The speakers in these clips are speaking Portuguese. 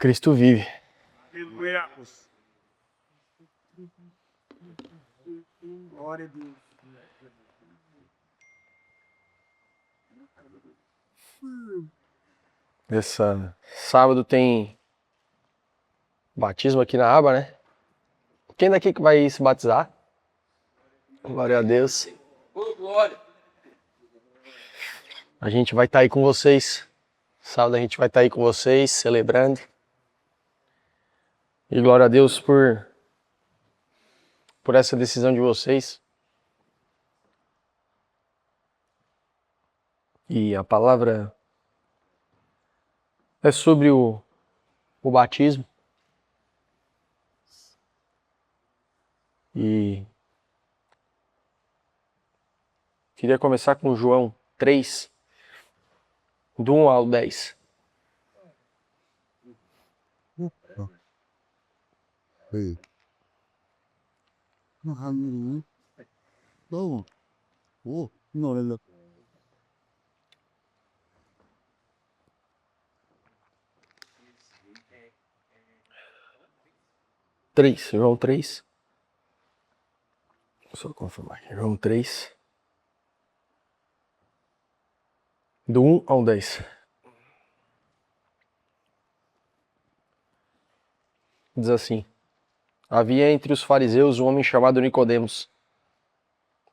Cristo vive. Aleluia. Glória a Deus. Esse sábado tem batismo aqui na aba, né? Quem daqui que vai se batizar? Glória a Deus. Glória. A gente vai estar aí com vocês. Sábado a gente vai estar aí com vocês, celebrando. E glória a Deus por essa decisão de vocês. E a palavra é sobre o batismo. E queria começar com João 3, do 1 ao 10. Đâu? Ủa, ngồi lên lực. 3, João 3. Só confirmar aqui. João 3. Do 1 ao 10. Diz assim: havia entre os fariseus um homem chamado Nicodemos,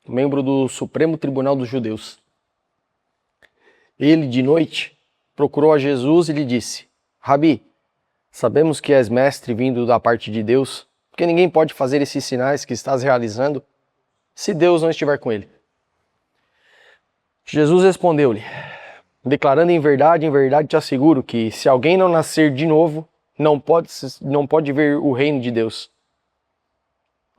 membro do Supremo Tribunal dos Judeus. Ele, de noite, procurou a Jesus e lhe disse: Rabi, sabemos que és mestre vindo da parte de Deus, porque ninguém pode fazer esses sinais que estás realizando se Deus não estiver com ele. Jesus respondeu-lhe, declarando em verdade te asseguro que se alguém não nascer de novo, não pode ver o reino de Deus.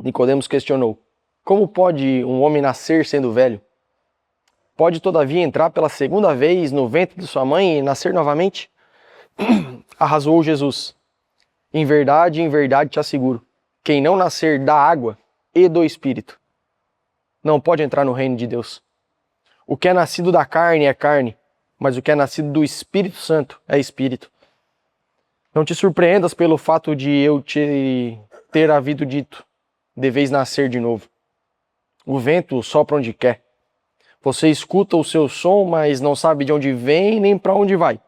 Nicodemos questionou: como pode um homem nascer sendo velho? Pode todavia entrar pela segunda vez no ventre de sua mãe e nascer novamente? Arrasou Jesus: em verdade te asseguro, quem não nascer da água e do Espírito não pode entrar no reino de Deus. O que é nascido da carne é carne, mas o que é nascido do Espírito Santo é Espírito. Não te surpreendas pelo fato de eu te ter havido dito: deveis nascer de novo. O vento sopra onde quer. Você escuta o seu som, mas não sabe de onde vem nem para onde vai.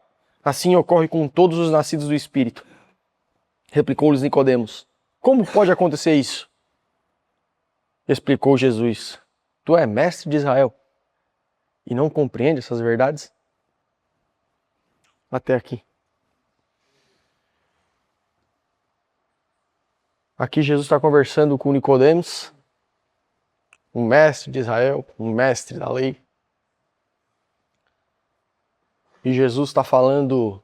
Assim ocorre com todos os nascidos do Espírito. Replicou-lhes Nicodemos: como pode acontecer isso? Explicou Jesus: tu és mestre de Israel e não compreende essas verdades? Até aqui. Aqui Jesus está conversando com Nicodemos, um mestre de Israel, um mestre da lei. E Jesus está falando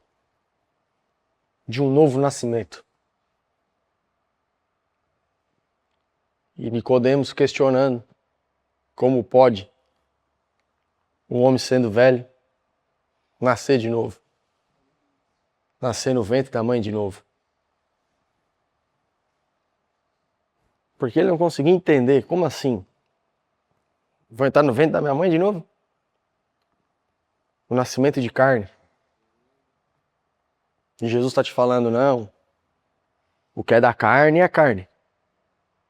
de um novo nascimento. E Nicodemos questionando como pode um homem sendo velho nascer de novo. Nascer no ventre da mãe de novo. Porque ele não conseguia entender, como assim? Vou entrar no ventre da minha mãe de novo? O nascimento de carne. E Jesus está te falando, não. O que é da carne é carne.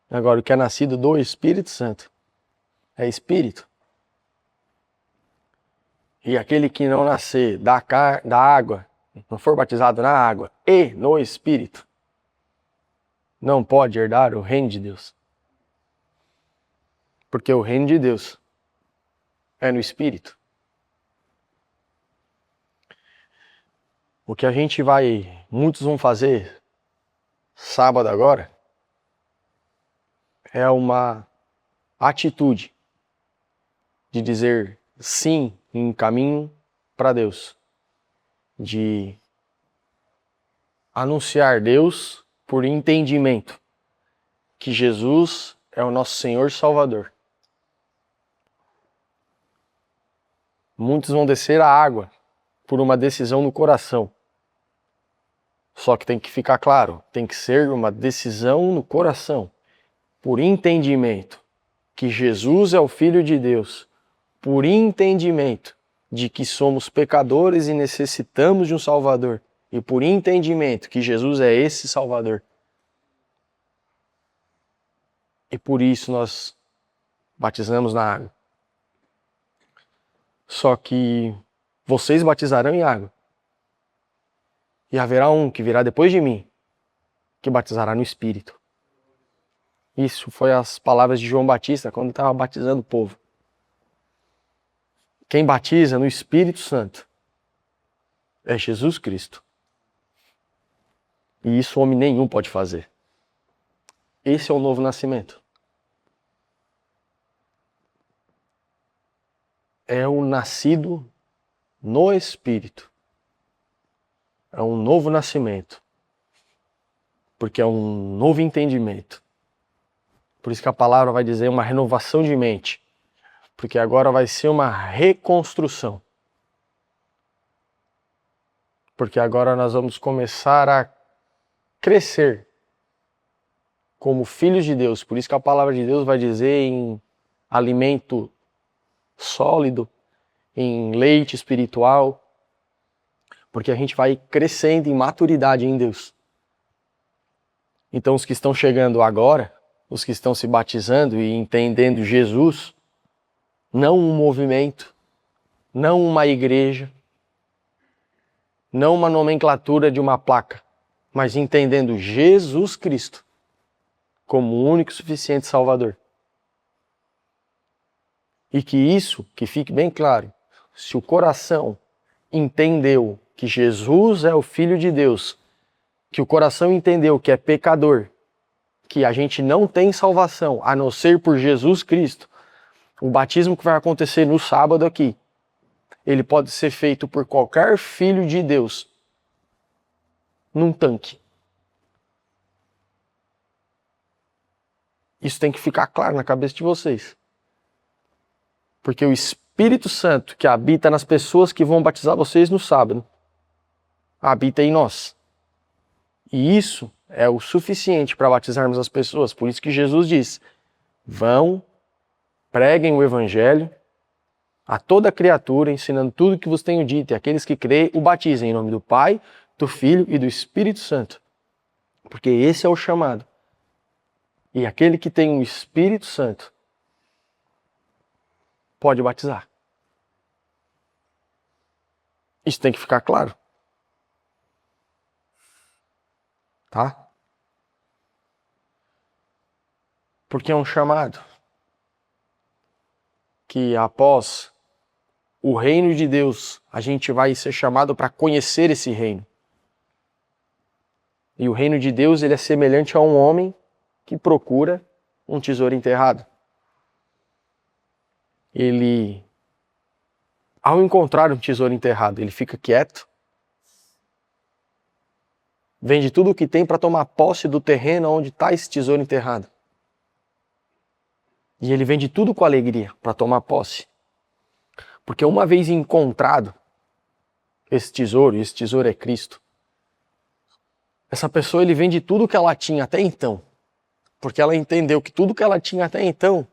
Agora, o que é nascido do Espírito Santo é Espírito. E aquele que não nascer da água, não for batizado na água e no Espírito, não pode herdar o reino de Deus. Porque o reino de Deus é no Espírito. O que muitos vão fazer sábado agora, é uma atitude de dizer sim em caminho para Deus. De anunciar Deus por entendimento que Jesus é o nosso Senhor e Salvador. Muitos vão descer a água por uma decisão no coração. Só que tem que ficar claro, tem que ser uma decisão no coração, por entendimento que Jesus é o Filho de Deus, por entendimento de que somos pecadores e necessitamos de um Salvador, e por entendimento que Jesus é esse Salvador. E por isso nós batizamos na água. Só que vocês batizarão em água. E haverá um que virá depois de mim, que batizará no Espírito. Isso foi as palavras de João Batista quando estava batizando o povo. Quem batiza no Espírito Santo é Jesus Cristo. E isso homem nenhum pode fazer. Esse é o novo nascimento. É o nascido no Espírito. É um novo nascimento. Porque é um novo entendimento. Por isso que a palavra vai dizer uma renovação de mente. Porque agora vai ser uma reconstrução. Porque agora nós vamos começar a crescer como filhos de Deus. Por isso que a palavra de Deus vai dizer em alimento sólido, em leite espiritual. Porque a gente vai crescendo em maturidade em Deus. Então os que estão chegando agora, os que estão se batizando e entendendo Jesus, não um movimento, não uma igreja, não uma nomenclatura de uma placa, mas entendendo Jesus Cristo como o único e suficiente Salvador. E que isso, que fique bem claro, se o coração entendeu que Jesus é o Filho de Deus, que o coração entendeu que é pecador, que a gente não tem salvação a não ser por Jesus Cristo, o batismo que vai acontecer no sábado aqui, ele pode ser feito por qualquer filho de Deus num tanque. Isso tem que ficar claro na cabeça de vocês. Porque o Espírito Santo que habita nas pessoas que vão batizar vocês no sábado, habita em nós. E isso é o suficiente para batizarmos as pessoas. Por isso que Jesus diz, vão, preguem o Evangelho a toda criatura, ensinando tudo o que vos tenho dito, e aqueles que creem, o batizem em nome do Pai, do Filho e do Espírito Santo. Porque esse é o chamado. E aquele que tem o Espírito Santo pode batizar. Isso tem que ficar claro. Tá? Porque é um chamado que após o reino de Deus, a gente vai ser chamado para conhecer esse reino. E o reino de Deus, ele é semelhante a um homem que procura um tesouro enterrado. Ele, ao encontrar um tesouro enterrado, ele fica quieto, vende tudo o que tem para tomar posse do terreno onde está esse tesouro enterrado. E ele vende tudo com alegria para tomar posse. Porque uma vez encontrado esse tesouro, e esse tesouro é Cristo, essa pessoa ele vende tudo que ela tinha até então. Porque ela entendeu que tudo que ela tinha até então,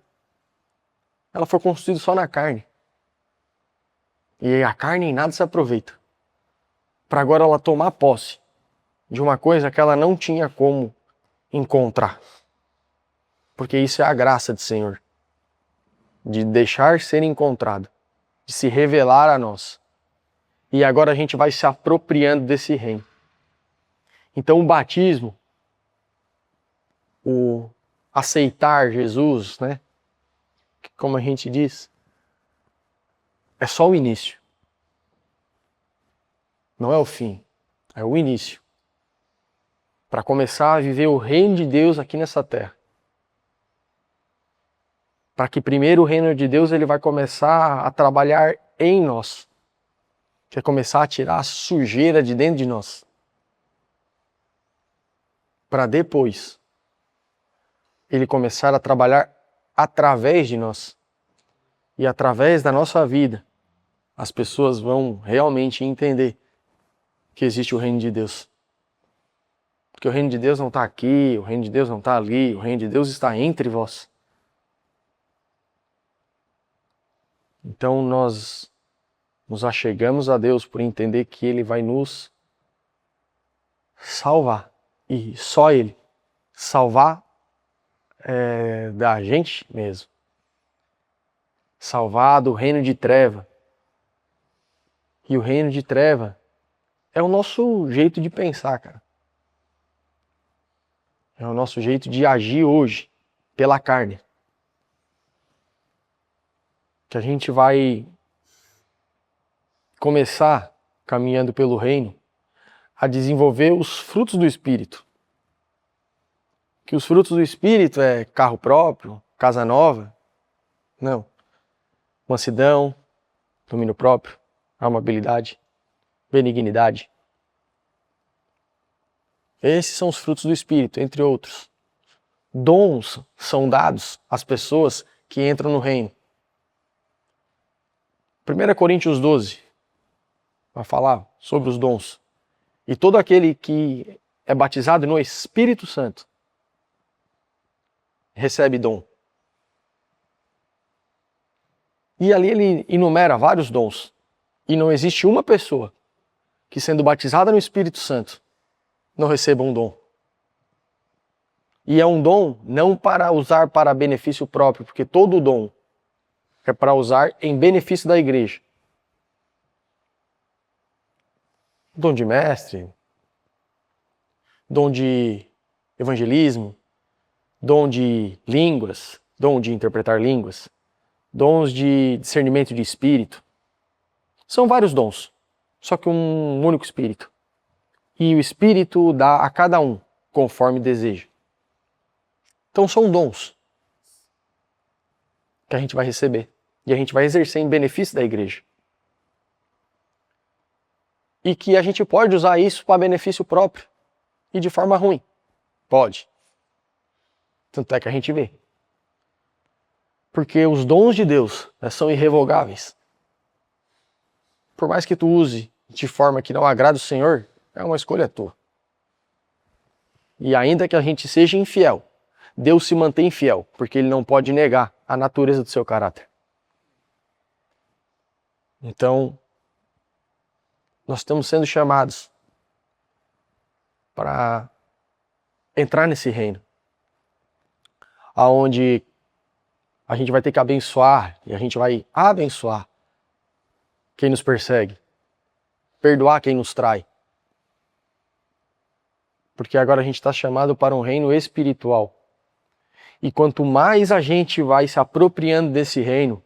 ela foi construída só na carne. E a carne em nada se aproveita. Para agora ela tomar posse de uma coisa que ela não tinha como encontrar. Porque isso é a graça do Senhor. De deixar ser encontrado. De se revelar a nós. E agora a gente vai se apropriando desse reino. Então o batismo, o aceitar Jesus, né? Como a gente diz, é só o início. Não é o fim, é o início. Para começar a viver o reino de Deus aqui nessa terra. Para que primeiro o reino de Deus ele vai começar a trabalhar em nós. Vai começar a tirar a sujeira de dentro de nós. Para depois ele começar a trabalhar através de nós. E através da nossa vida, as pessoas vão realmente entender que existe o reino de Deus. Porque o reino de Deus não está aqui, o reino de Deus não está ali, o reino de Deus está entre vós. Então nós nos achegamos a Deus por entender que Ele vai nos salvar. E só Ele. Salvar da gente mesmo. Salvar do reino de treva. E o reino de treva é o nosso jeito de pensar, cara. É o nosso jeito de agir hoje, pela carne. Que a gente vai começar, caminhando pelo reino, a desenvolver os frutos do Espírito. Que os frutos do Espírito é carro próprio, casa nova. Não. Mansidão, domínio próprio, amabilidade, benignidade. Esses são os frutos do Espírito, entre outros. Dons são dados às pessoas que entram no reino. 1 Coríntios 12 vai falar sobre os dons. E todo aquele que é batizado no Espírito Santo recebe dom. E ali ele enumera vários dons. E não existe uma pessoa que, sendo batizada no Espírito Santo, não receba um dom. E é um dom não para usar para benefício próprio, porque todo dom é para usar em benefício da igreja. Dom de mestre, dom de evangelismo, dom de línguas, dom de interpretar línguas, dons de discernimento de espírito. São vários dons, só que um único espírito. E o Espírito dá a cada um conforme deseja. Então são dons que a gente vai receber e a gente vai exercer em benefício da igreja. E que a gente pode usar isso para benefício próprio e de forma ruim. Pode. Tanto é que a gente vê. Porque os dons de Deus são irrevogáveis. Por mais que tu use de forma que não agrada o Senhor, é uma escolha tua. E ainda que a gente seja infiel, Deus se mantém fiel, porque Ele não pode negar a natureza do seu caráter. Então, nós estamos sendo chamados para entrar nesse reino, aonde a gente vai ter que abençoar, e a gente vai abençoar quem nos persegue, perdoar quem nos trai. Porque agora a gente está chamado para um reino espiritual. E quanto mais a gente vai se apropriando desse reino,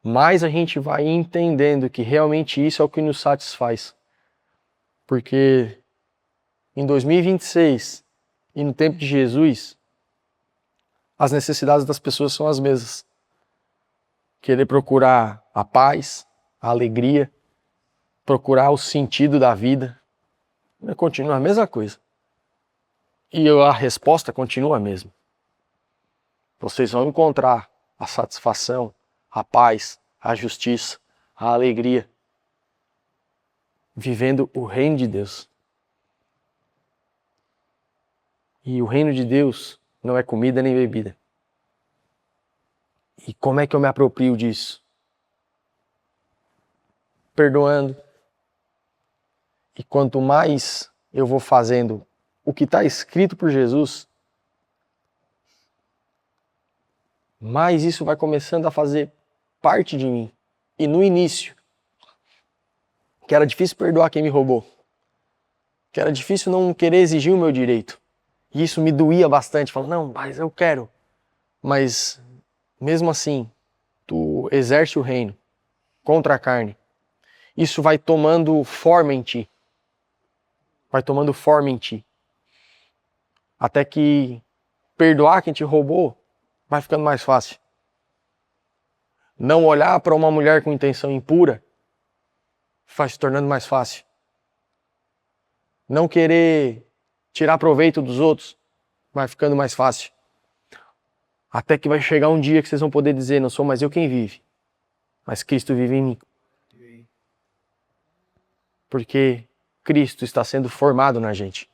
mais a gente vai entendendo que realmente isso é o que nos satisfaz. Porque em 2026 e no tempo de Jesus, as necessidades das pessoas são as mesmas. Querer procurar a paz, a alegria, procurar o sentido da vida, continua a mesma coisa. E a resposta continua a mesma. Vocês vão encontrar a satisfação, a paz, a justiça, a alegria, vivendo o reino de Deus. E o reino de Deus não é comida nem bebida. E como é que eu me aproprio disso? Perdoando. E quanto mais eu vou fazendo o que está escrito por Jesus, mais isso vai começando a fazer parte de mim. E no início, que era difícil perdoar quem me roubou, que era difícil não querer exigir o meu direito, e isso me doía bastante, falando, não, mas eu quero. Mas, mesmo assim, tu exerce o reino contra a carne, isso vai tomando forma em ti. Vai tomando forma em ti. Até que perdoar quem te roubou vai ficando mais fácil. Não olhar para uma mulher com intenção impura vai se tornando mais fácil. Não querer tirar proveito dos outros vai ficando mais fácil. Até que vai chegar um dia que vocês vão poder dizer, não sou mais eu quem vive, mas Cristo vive em mim. Porque Cristo está sendo formado na gente.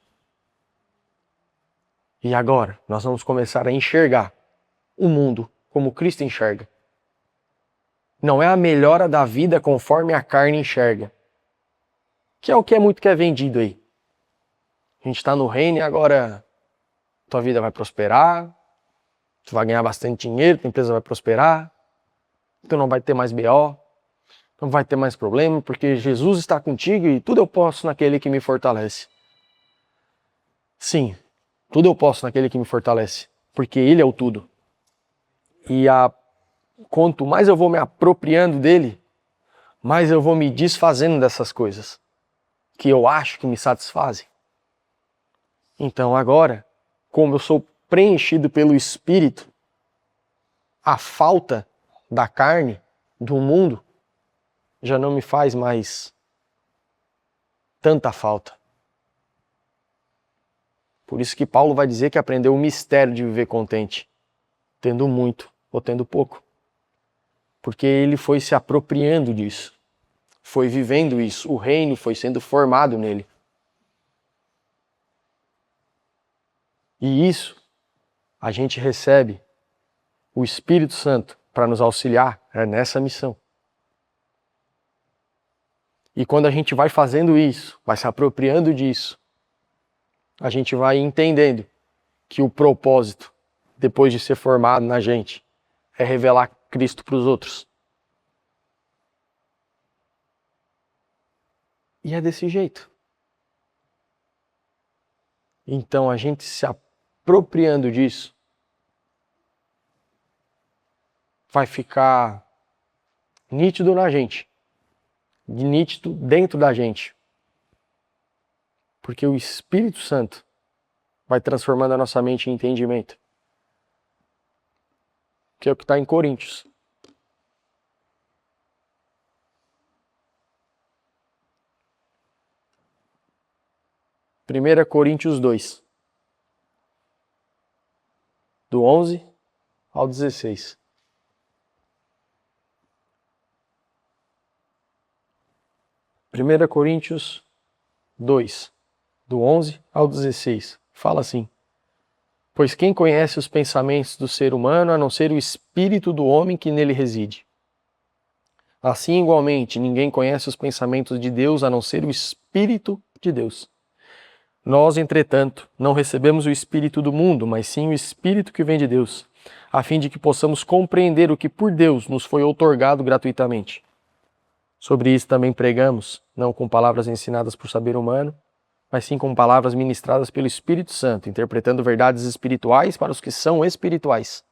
E agora nós vamos começar a enxergar o mundo como Cristo enxerga. Não é a melhora da vida conforme a carne enxerga. Que é o que é muito que é vendido aí. A gente está no reino e agora tua vida vai prosperar, tu vai ganhar bastante dinheiro, tua empresa vai prosperar, tu não vai ter mais BO, não vai ter mais problema, porque Jesus está contigo e tudo eu posso naquele que me fortalece. Sim, tudo eu posso naquele que me fortalece, porque Ele é o tudo. E quanto mais eu vou me apropriando dele, mais eu vou me desfazendo dessas coisas que eu acho que me satisfazem. Então agora, como eu sou preenchido pelo Espírito, a falta da carne, do mundo, já não me faz mais tanta falta. Por isso que Paulo vai dizer que aprendeu o mistério de viver contente, tendo muito ou tendo pouco. Porque ele foi se apropriando disso, foi vivendo isso, o reino foi sendo formado nele. E isso a gente recebe o Espírito Santo para nos auxiliar nessa missão. E quando a gente vai fazendo isso, vai se apropriando disso, a gente vai entendendo que o propósito, depois de ser formado na gente, é revelar Cristo para os outros. E é desse jeito. Então a gente se apropriando disso, vai ficar nítido na gente, nítido dentro da gente. Porque o Espírito Santo vai transformando a nossa mente em entendimento. Que é o que está em Coríntios. Primeira Coríntios 2, do 11 ao 16. Primeira Coríntios 2, do 11 ao 16. Fala assim: pois quem conhece os pensamentos do ser humano a não ser o espírito do homem que nele reside? Assim, igualmente, ninguém conhece os pensamentos de Deus a não ser o Espírito de Deus. Nós, entretanto, não recebemos o Espírito do mundo, mas sim o Espírito que vem de Deus, a fim de que possamos compreender o que por Deus nos foi outorgado gratuitamente. Sobre isso também pregamos, não com palavras ensinadas por saber humano, mas sim com palavras ministradas pelo Espírito Santo, interpretando verdades espirituais para os que são espirituais.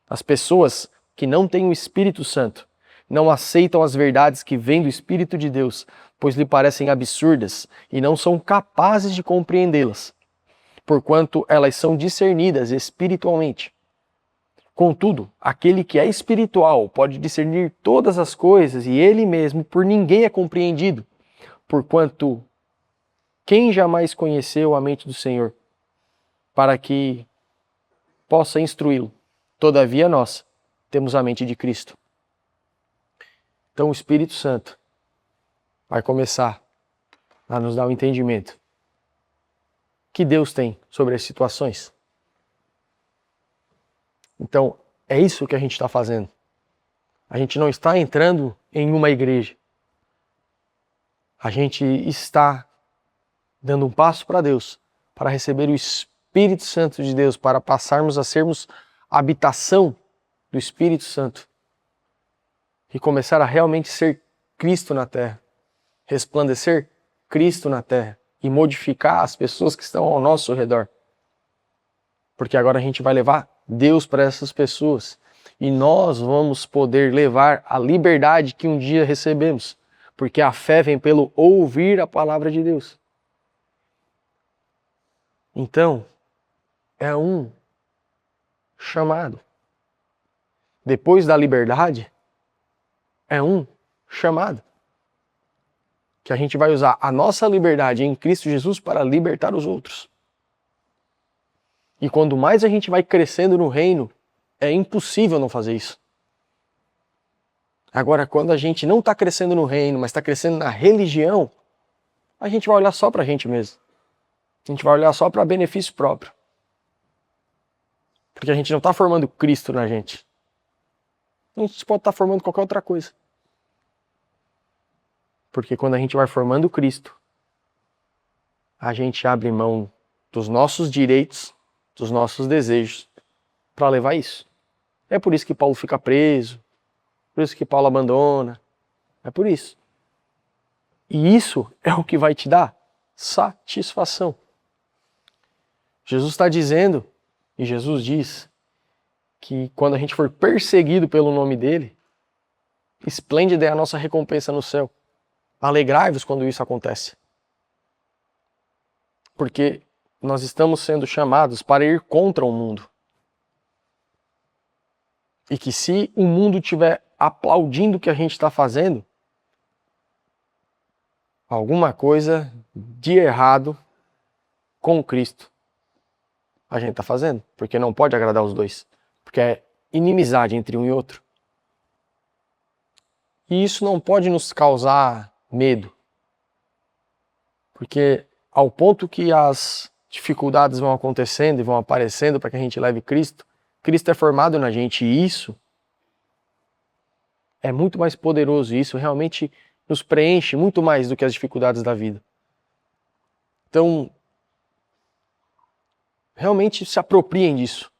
As pessoas que não têm o Espírito Santo não aceitam as verdades que vêm do Espírito de Deus, pois lhe parecem absurdas e não são capazes de compreendê-las, porquanto elas são discernidas espiritualmente. Contudo, aquele que é espiritual pode discernir todas as coisas e ele mesmo por ninguém é compreendido, porquanto quem jamais conheceu a mente do Senhor, para que possa instruí-lo? Todavia nós temos a mente de Cristo. Então o Espírito Santo vai começar a nos dar o entendimento que Deus tem sobre as situações. Então é isso que a gente está fazendo. A gente não está entrando em uma igreja. A gente está dando um passo para Deus, para receber o Espírito Santo de Deus, para passarmos a sermos a habitação do Espírito Santo e começar a realmente ser Cristo na terra, resplandecer Cristo na terra e modificar as pessoas que estão ao nosso redor. Porque agora a gente vai levar Deus para essas pessoas e nós vamos poder levar a liberdade que um dia recebemos, porque a fé vem pelo ouvir a palavra de Deus. Então, é um chamado. Depois da liberdade, é um chamado. Que a gente vai usar a nossa liberdade em Cristo Jesus para libertar os outros. E quando mais a gente vai crescendo no reino, é impossível não fazer isso. Agora, quando a gente não está crescendo no reino, mas está crescendo na religião, a gente vai olhar só para a gente mesmo. A gente vai olhar só para benefício próprio. Porque a gente não está formando Cristo na gente. A gente pode estar formando qualquer outra coisa. Porque quando a gente vai formando Cristo, a gente abre mão dos nossos direitos, dos nossos desejos, para levar isso. É por isso que Paulo fica preso, por isso que Paulo abandona, é por isso. E isso é o que vai te dar satisfação. Jesus está dizendo, e Jesus diz, que quando a gente for perseguido pelo nome dele, esplêndida é a nossa recompensa no céu. Alegrai-vos quando isso acontece. Porque nós estamos sendo chamados para ir contra o mundo. E que se o mundo estiver aplaudindo o que a gente está fazendo, alguma coisa de errado com Cristo a gente está fazendo. Porque não pode agradar os dois. Porque é inimizade entre um e outro. E isso não pode nos causar medo. Porque ao ponto que as dificuldades vão acontecendo e vão aparecendo para que a gente leve Cristo, Cristo é formado na gente e isso é muito mais poderoso. Isso realmente nos preenche muito mais do que as dificuldades da vida. Então, realmente se apropriem disso.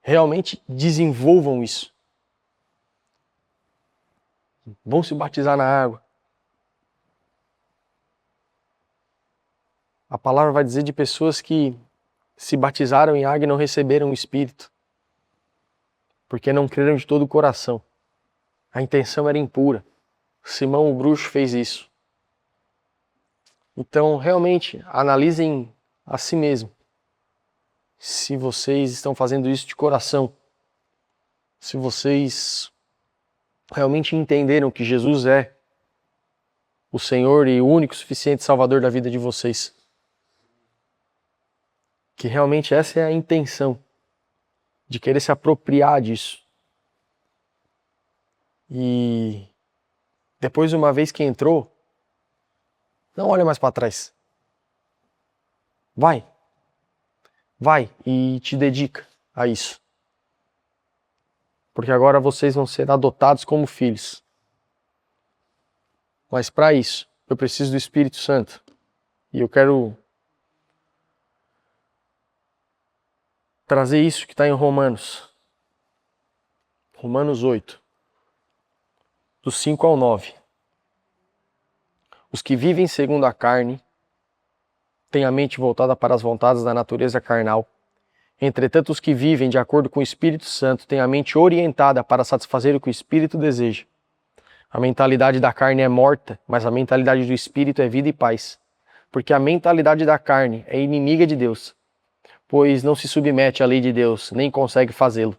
Realmente desenvolvam isso. Vão se batizar na água. A palavra vai dizer de pessoas que se batizaram em água e não receberam o Espírito, porque não creram de todo o coração. A intenção era impura. Simão o bruxo fez isso. Então, realmente, analisem a si mesmo. Se vocês estão fazendo isso de coração. Se vocês realmente entenderam que Jesus é o Senhor e o único suficiente Salvador da vida de vocês. Que realmente essa é a intenção, de querer se apropriar disso. E depois, uma vez que entrou, não olha mais para trás. Vai e te dedica a isso. Porque agora vocês vão ser adotados como filhos. Mas para isso, eu preciso do Espírito Santo. E eu quero trazer isso que está em Romanos. Romanos 8. Do 5 ao 9. Os que vivem segundo a carne têm a mente voltada para as vontades da natureza carnal. Entretanto, os que vivem de acordo com o Espírito Santo têm a mente orientada para satisfazer o que o Espírito deseja. A mentalidade da carne é morta, mas a mentalidade do Espírito é vida e paz. Porque a mentalidade da carne é inimiga de Deus, pois não se submete à lei de Deus, nem consegue fazê-lo.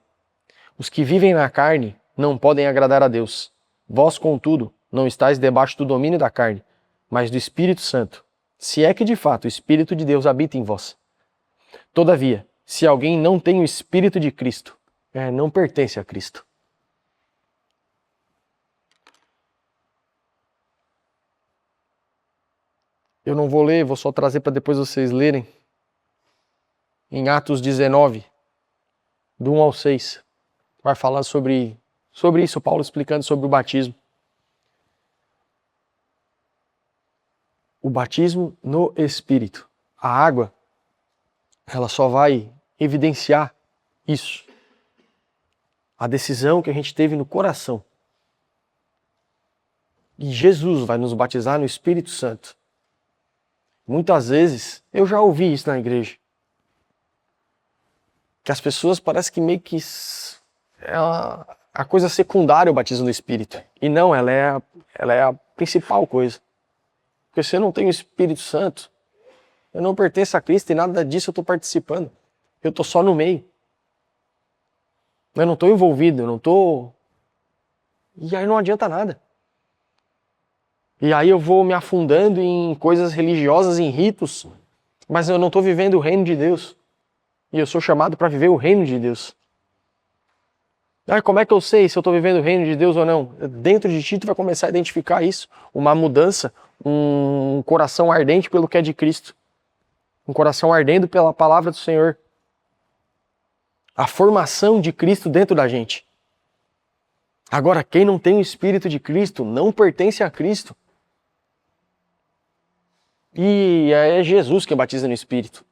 Os que vivem na carne não podem agradar a Deus. Vós, contudo, não estáis debaixo do domínio da carne, mas do Espírito Santo, se é que de fato o Espírito de Deus habita em vós. Todavia, se alguém não tem o Espírito de Cristo, não pertence a Cristo. Eu não vou ler, vou só trazer para depois vocês lerem. Em Atos 19, do 1 ao 6, vai falar sobre isso, Paulo explicando sobre o batismo. O batismo no Espírito. A água, ela só vai evidenciar isso. A decisão que a gente teve no coração. E Jesus vai nos batizar no Espírito Santo. Muitas vezes, eu já ouvi isso na igreja. Que as pessoas parecem que meio que é a coisa secundária o batismo no Espírito. E não, ela é a principal coisa. Porque se eu não tenho o Espírito Santo, eu não pertenço a Cristo e nada disso eu estou participando. Eu estou só no meio. Eu não estou envolvido, eu não estou... E aí não adianta nada. E aí eu vou me afundando em coisas religiosas, em ritos, mas eu não estou vivendo o reino de Deus. E eu sou chamado para viver o reino de Deus. Como é que eu sei se eu estou vivendo o reino de Deus ou não? Dentro de ti tu vai começar a identificar isso. Uma mudança, um coração ardente pelo que é de Cristo. Um coração ardendo pela palavra do Senhor. A formação de Cristo dentro da gente. Agora, quem não tem o Espírito de Cristo não pertence a Cristo. E é Jesus que batiza no Espírito.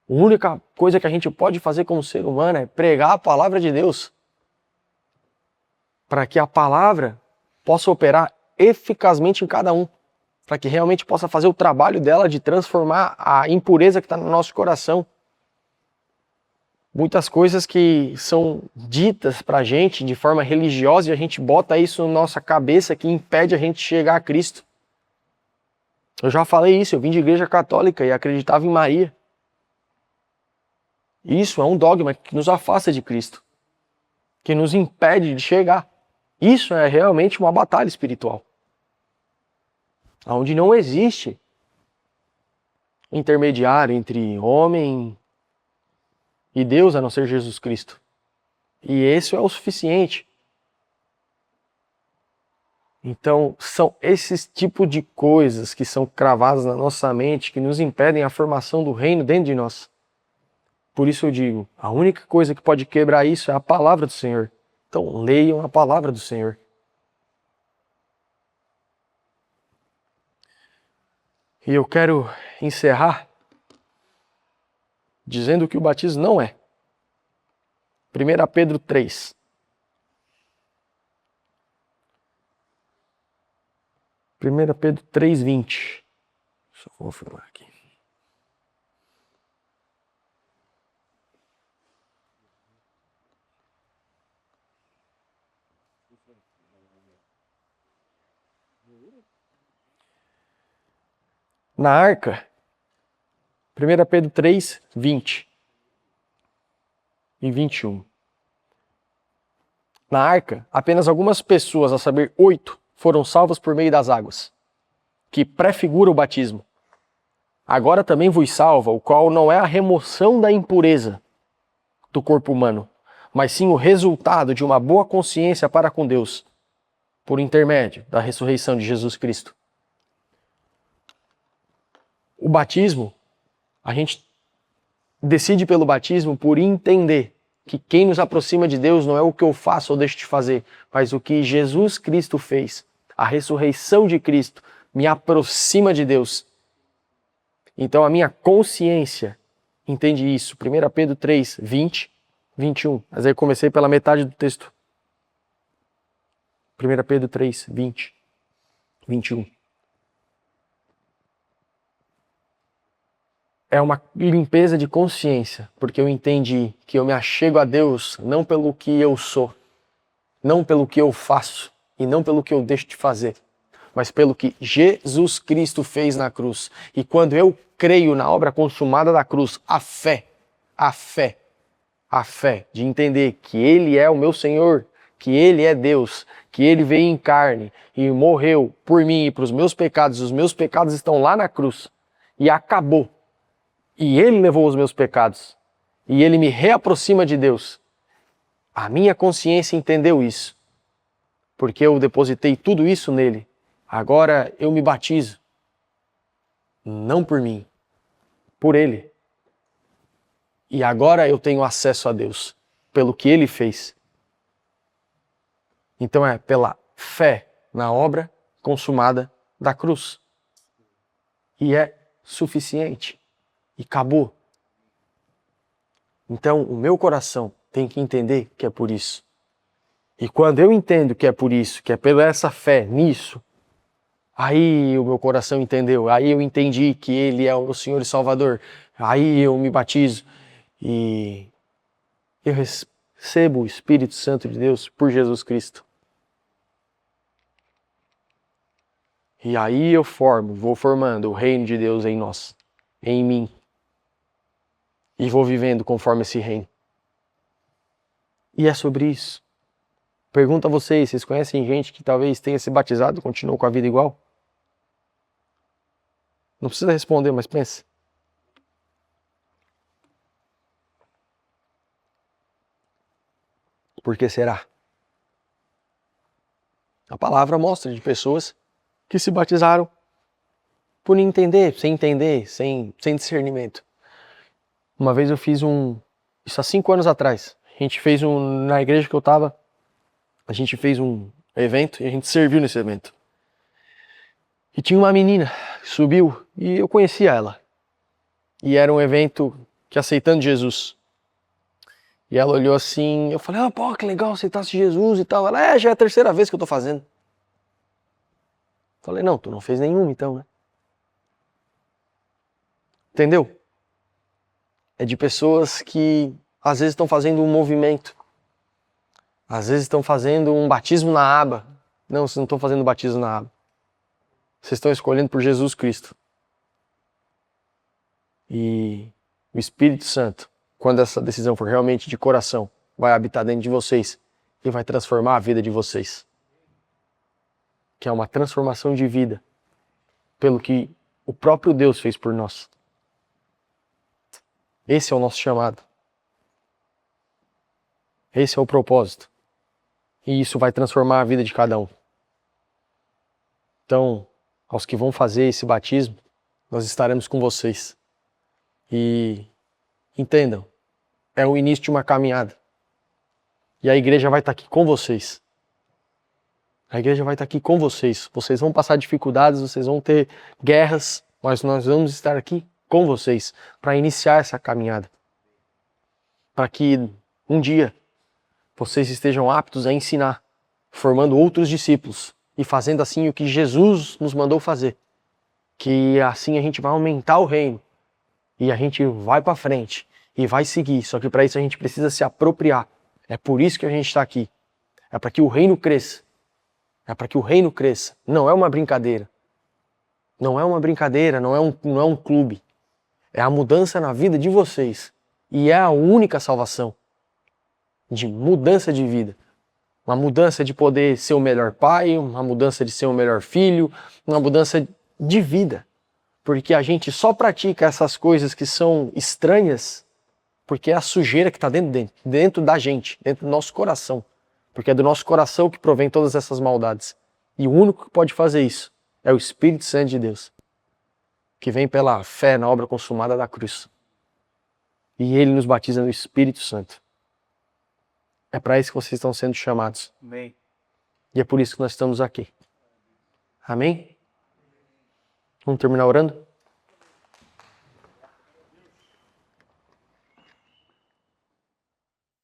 A única coisa que a gente pode fazer como ser humano é pregar a palavra de Deus, para que a palavra possa operar eficazmente em cada um, para que realmente possa fazer o trabalho dela de transformar a impureza que está no nosso coração. Muitas coisas que são ditas para a gente de forma religiosa e a gente bota isso na nossa cabeça que impede a gente chegar a Cristo. Eu já falei isso, eu vim de igreja católica e acreditava em Maria. Isso é um dogma que nos afasta de Cristo, que nos impede de chegar. Isso é realmente uma batalha espiritual, onde não existe intermediário entre homem e Deus a não ser Jesus Cristo. E esse é o suficiente. Então, são esses tipos de coisas que são cravadas na nossa mente que nos impedem a formação do reino dentro de nós. Por isso eu digo, a única coisa que pode quebrar isso é a palavra do Senhor. Então, leiam a palavra do Senhor. E eu quero encerrar dizendo que o batismo não é. 1 Pedro 3. 1 Pedro 3:20. Só vou confirmar aqui. Na arca, 1 Pedro 3:20 e 21. Na arca, apenas algumas pessoas, a saber 8, foram salvas por meio das águas, que prefigura o batismo. Agora também vos salva, o qual não é a remoção da impureza do corpo humano, mas sim o resultado de uma boa consciência para com Deus, por intermédio da ressurreição de Jesus Cristo. O batismo, a gente decide pelo batismo por entender que quem nos aproxima de Deus não é o que eu faço ou deixo de fazer, mas o que Jesus Cristo fez. A ressurreição de Cristo me aproxima de Deus. Então a minha consciência entende isso. 1 Pedro 3:20, 21. Mas aí eu comecei pela metade do texto. 1 Pedro 3:20, 21. É uma limpeza de consciência, porque eu entendi que eu me achego a Deus não pelo que eu sou, não pelo que eu faço e não pelo que eu deixo de fazer, mas pelo que Jesus Cristo fez na cruz. E quando eu creio na obra consumada da cruz, a fé de entender que Ele é o meu Senhor, que Ele é Deus, que Ele veio em carne e morreu por mim e para os meus pecados, os meus pecados estão lá na cruz e acabou. E Ele levou os meus pecados. E Ele me reaproxima de Deus. A minha consciência entendeu isso. Porque eu depositei tudo isso nele. Agora eu me batizo. Não por mim. Por Ele. E agora eu tenho acesso a Deus. Pelo que Ele fez. Então é pela fé na obra consumada da cruz. E é suficiente. E acabou. Então, o meu coração tem que entender que é por isso. E quando eu entendo que é por isso, que é pela essa fé nisso, aí o meu coração entendeu. Aí eu entendi que Ele é o Senhor e Salvador. Aí eu me batizo e eu recebo o Espírito Santo de Deus por Jesus Cristo. E aí eu vou formando o reino de Deus em nós, em mim. E vou vivendo conforme esse reino. E é sobre isso. Pergunto a vocês conhecem gente que talvez tenha se batizado e continuou com a vida igual? Não precisa responder, mas pensa. Por que será? A palavra mostra de pessoas que se batizaram por entender, sem discernimento. Uma vez eu fiz isso há 5 anos atrás, na igreja que eu estava, a gente fez um evento e a gente serviu nesse evento. E tinha uma menina que subiu e eu conhecia ela. E era um evento que aceitando Jesus. E ela olhou assim, eu falei, pô, que legal, aceitasse Jesus e tal. Ela, já é a terceira vez que eu tô fazendo. Falei, não, tu não fez nenhuma então, né? Entendeu? É de pessoas que às vezes estão fazendo um movimento. Às vezes estão fazendo um batismo na aba. Não, vocês não estão fazendo batismo na aba. Vocês estão escolhendo por Jesus Cristo. E o Espírito Santo, quando essa decisão for realmente de coração, vai habitar dentro de vocês e vai transformar a vida de vocês. Que é uma transformação de vida pelo que o próprio Deus fez por nós. Esse é o nosso chamado. Esse é o propósito. E isso vai transformar a vida de cada um. Então, aos que vão fazer esse batismo, nós estaremos com vocês. E entendam, é o início de uma caminhada. E a igreja vai estar aqui com vocês. A igreja vai estar aqui com vocês. Vocês vão passar dificuldades, vocês vão ter guerras, mas nós vamos estar aqui com vocês para iniciar essa caminhada. Para que um dia vocês estejam aptos a ensinar, formando outros discípulos e fazendo assim o que Jesus nos mandou fazer. Que assim a gente vai aumentar o reino e a gente vai para frente e vai seguir. Só que para isso a gente precisa se apropriar. É por isso que a gente está aqui. É para que o reino cresça. É para que o reino cresça. Não é uma brincadeira. Não é uma brincadeira, não é um clube. É a mudança na vida de vocês. E é a única salvação. De mudança de vida. Uma mudança de poder ser o melhor pai, uma mudança de ser o melhor filho, uma mudança de vida. Porque a gente só pratica essas coisas que são estranhas porque é a sujeira que está dentro da gente, dentro do nosso coração. Porque é do nosso coração que provém todas essas maldades. E o único que pode fazer isso é o Espírito Santo de Deus, que vem pela fé na obra consumada da cruz. E ele nos batiza no Espírito Santo. É para isso que vocês estão sendo chamados. Amém. E é por isso que nós estamos aqui. Amém? Vamos terminar orando?